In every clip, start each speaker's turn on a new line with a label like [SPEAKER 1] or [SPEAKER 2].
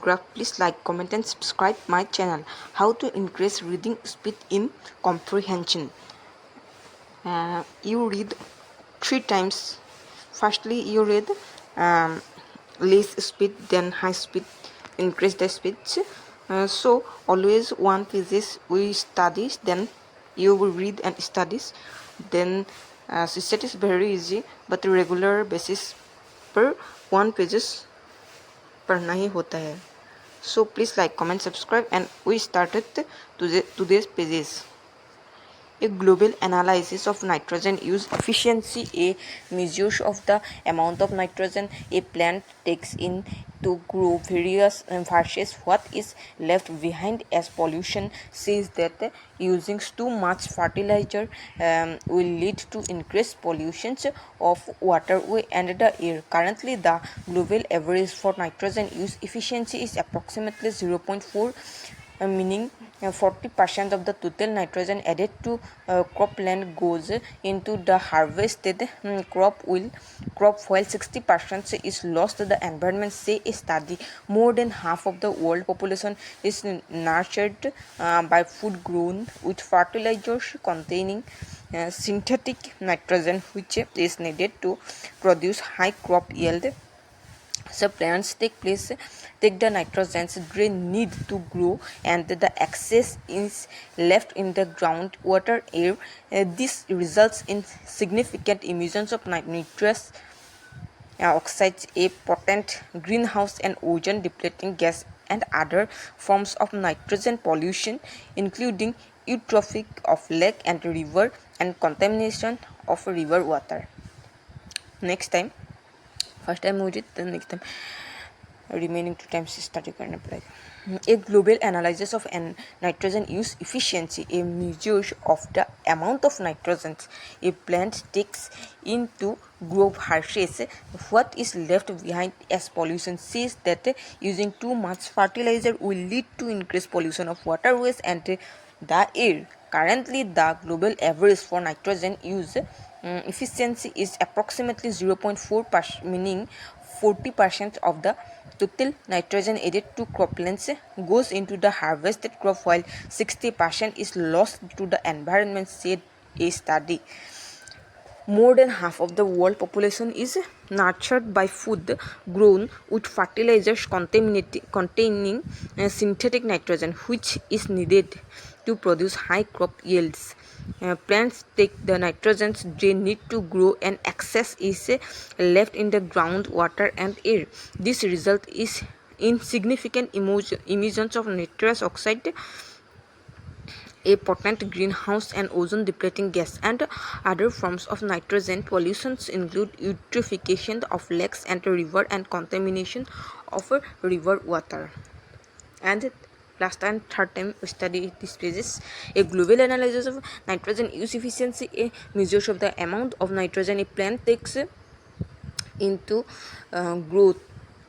[SPEAKER 1] paragraph, please like, comment and subscribe my channel. How to increase reading speed in comprehension. You read 3 times. Firstly, you read less speed, then high speed, increase the speeds. So always one pages we studies, then you will read and studies. Then it is very easy, but regular basis per one pages पढ़ना ही होता है. So please like, comment, subscribe, and we started today's pages. A global analysis of nitrogen use efficiency, a measure of the amount of nitrogen a plant takes in to grow various versus what is left behind as pollution, says that using too much fertilizer will lead to increased pollutions of waterway and the air. Currently, the global average for nitrogen use efficiency is approximately 0.4, meaning 40% of the total nitrogen added to cropland goes into the harvested crop, while 60% is lost to the environment, say a study. More than half of the world population is nurtured by food grown with fertilizers containing synthetic nitrogen, which is needed to produce high crop yield. So plants take the nitrogens they need to grow, and the excess is left in the ground, water, air. This results in significant emissions of nitrous oxides, a potent greenhouse and ozone depleting gas, and other forms of nitrogen pollution, including eutrophic of lake and river and contamination of river water. Next time, first time we did, then next time remaining 2 times study करना पड़ेगा. A global analysis of nitrogen use efficiency, a measure of the amount of nitrogen a plant takes in to grow versus what is left behind as pollution, says that using too much fertilizer will lead to increased pollution of waterways and the air. Currently, the global average for nitrogen use efficiency is approximately 0.4%, meaning 40% of the total nitrogen added to croplands goes into the harvested crop, while 60% is lost to the environment, said a study. More than half of the world population is nurtured by food grown with fertilizers containing synthetic nitrogen, which is needed to produce high crop yields. Plants take the nitrogen they need to grow, and excess is left in the ground, water, and air. This result is in significant emissions of nitrous oxide, a potent greenhouse and ozone depleting gas, and other forms of nitrogen pollutions include eutrophication of lakes and river and contamination of river water. And last and third time we study these pages. A global analysis of nitrogen use efficiency, a measure of the amount of nitrogen a plant takes into growth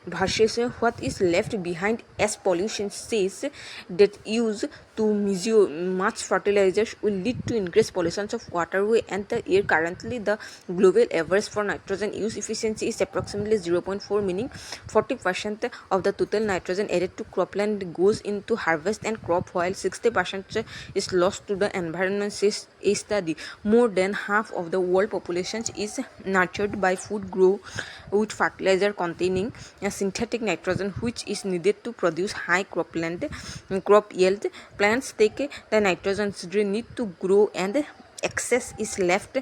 [SPEAKER 1] versus what is left behind as pollution, says that use to measure much fertilizers will lead to increased pollution of waterway and the air. Currently, the global average for nitrogen use efficiency is approximately 0.4, meaning 40% of the total nitrogen added to cropland goes into harvest and crop, while 60% is lost to the environment, says a study. More than half of the world population is nurtured by food grown with fertilizer containing synthetic nitrogen, which is needed to produce high crop yield. Plants take the nitrogen they need to grow, and excess is left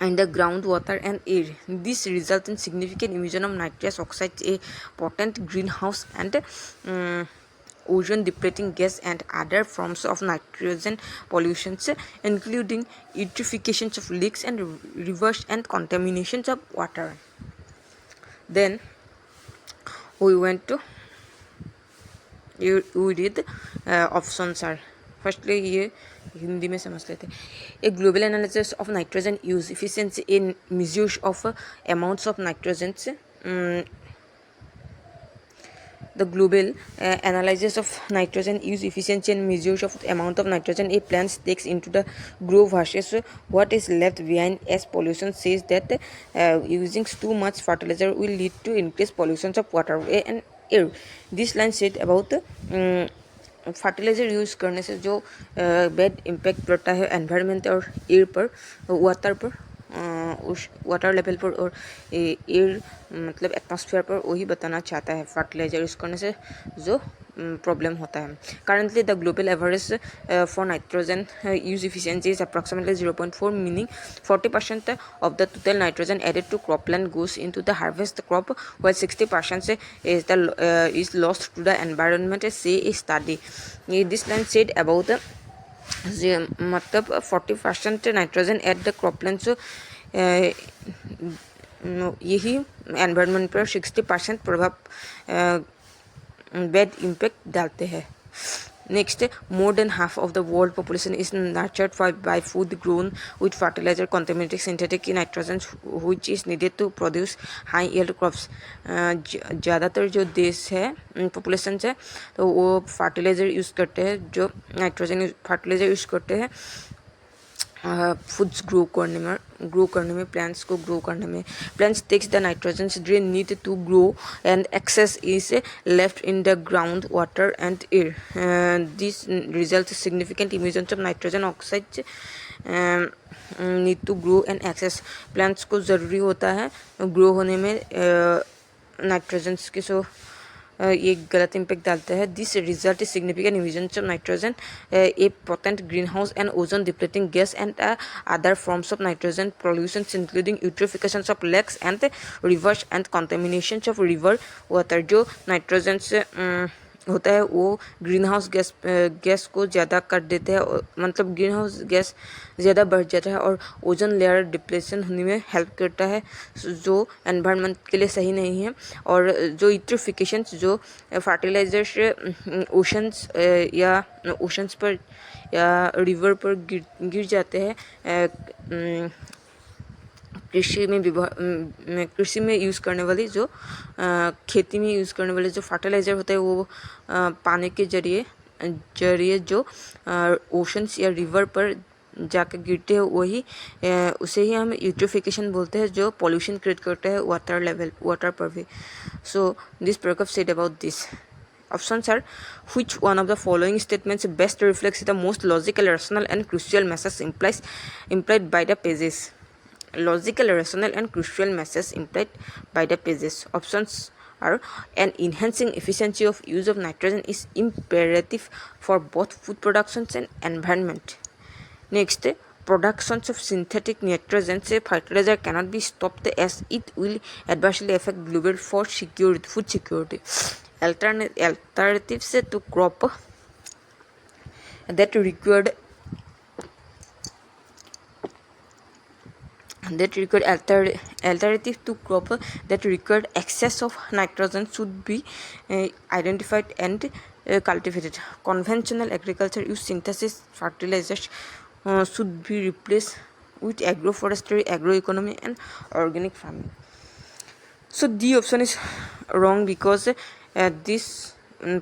[SPEAKER 1] in the groundwater and air. This results in significant emission of nitrous oxide, a potent greenhouse and ozone depleting gas, and other forms of nitrogen pollutions, including eutrophication of lakes and rivers and contaminations of water. Then we went to we did options are. Firstly ये हिंदी में समझ लेते हैं. A global analysis of nitrogen use efficiency in measures of amounts of nitrogens. The global analysis of nitrogen use efficiency and measures of the amount of nitrogen a plant takes into the grow versus what is left behind as pollution, says that using too much fertilizer will lead to increased pollution of waterway and air. This line said about fertiliser use करने से जो bad impact पड़ता है environment और air पर, water पर, उस water level पर और एयर मतलब एटमॉस्फेयर पर, वही बताना चाहता है फर्टिलाइज़र यूज़ करने से जो प्रॉब्लम होता है। Currently the global average for nitrogen use efficiency is approximately 0.4, meaning 40% of the total nitrogen added to cropland goes into the harvest crop, while 60% is lost to the environment, say a study. This line said about मतलब 40% nitrogen at the cropland, सो यही environment पर 60% प्रभाव bad impact डालते हैं। Next, more than half of the world population is nurtured by food grown with fertilizer contaminated synthetic nitrogen, which is needed to produce high yield crops. ज़्यादातर जो देश है population है तो वो फर्टिलाइज़र यूज़ करते हैं, जो नाइट्रोजन फर्टिलाइज़र यूज़ करते हैं फूड्स ग्रो करने में प्लांट्स को ग्रो करने में। Plants takes the nitrogen they need to grow and excess is left in the ground water and air. This result significant emissions of nitrogen oxide need to grow and excess. Plants को ज़रूरी होता है grow होने में nitrogen के, सो ये गलत impact डालता है। This result is significant emissions of nitrogen, a potent greenhouse and ozone depleting gas and other forms of nitrogen pollutions including eutrophication of lakes and rivers and contamination of river water. जो nitrogen से होता है वो green house gas को ज़्यादा कर देते हैं, मतलब ग्रीन हाउस गैस ज़्यादा बढ़ जाता है और ओजोन लेयर डिप्लेशन होने में हेल्प करता है, जो एनवायरनमेंट के लिए सही नहीं है। और जो यूट्रोफिकेशन जो फर्टिलाइजर्स ओशंस पर या रिवर पर गिर जाते हैं, कृषि में यूज़ करने वाली जो खेती में यूज़ करने वाले जो फर्टिलाइज़र होते हैं वो पानी के जरिए जो ओशंस या रिवर पर जाकर गिरते हैं, वही उसे ही हम यूट्रोफिकेशन बोलते हैं, जो पॉल्यूशन क्रिएट करता है वाटर पर भी। So this paragraph said about this. Options are: which one of the following statements best reflects the most logical, rational and crucial message implied by the pages? Logical, rational and crucial message implied by the pages. Options are: an enhancing efficiency of use of nitrogen is imperative for both food production and environment. Next, productions of synthetic nitrogen fertilizer cannot be stopped as it will adversely affect global food security. Alternatives to crop that required excess of nitrogen should be identified and cultivated. Conventional agriculture use synthesis fertilizers should be replaced with agroforestry, agroeconomy and organic farming. So the option is wrong because this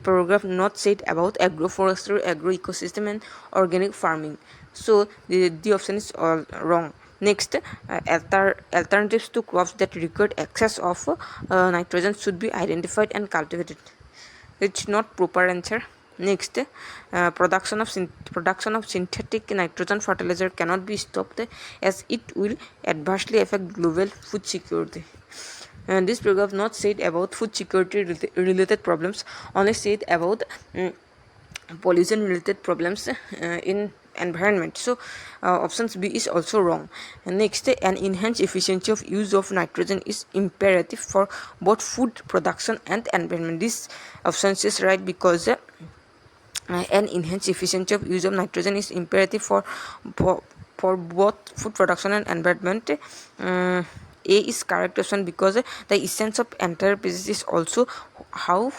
[SPEAKER 1] paragraph not said about agroforestry, agroecosystem and organic farming. So the option is all wrong. Next, alternatives to crops that require excess of nitrogen should be identified and cultivated. It's not proper answer. Next, production of synthetic nitrogen fertilizer cannot be stopped as it will adversely affect global food security. And this paragraph not said about food security related problems, only said about pollution related problems in environment. So options B is also wrong. And next, an enhanced efficiency of use of nitrogen is imperative for both food production and environment. This option is right because an enhanced efficiency of use of nitrogen is imperative for both food production and environment. A is correct option because the essence of entire process is also how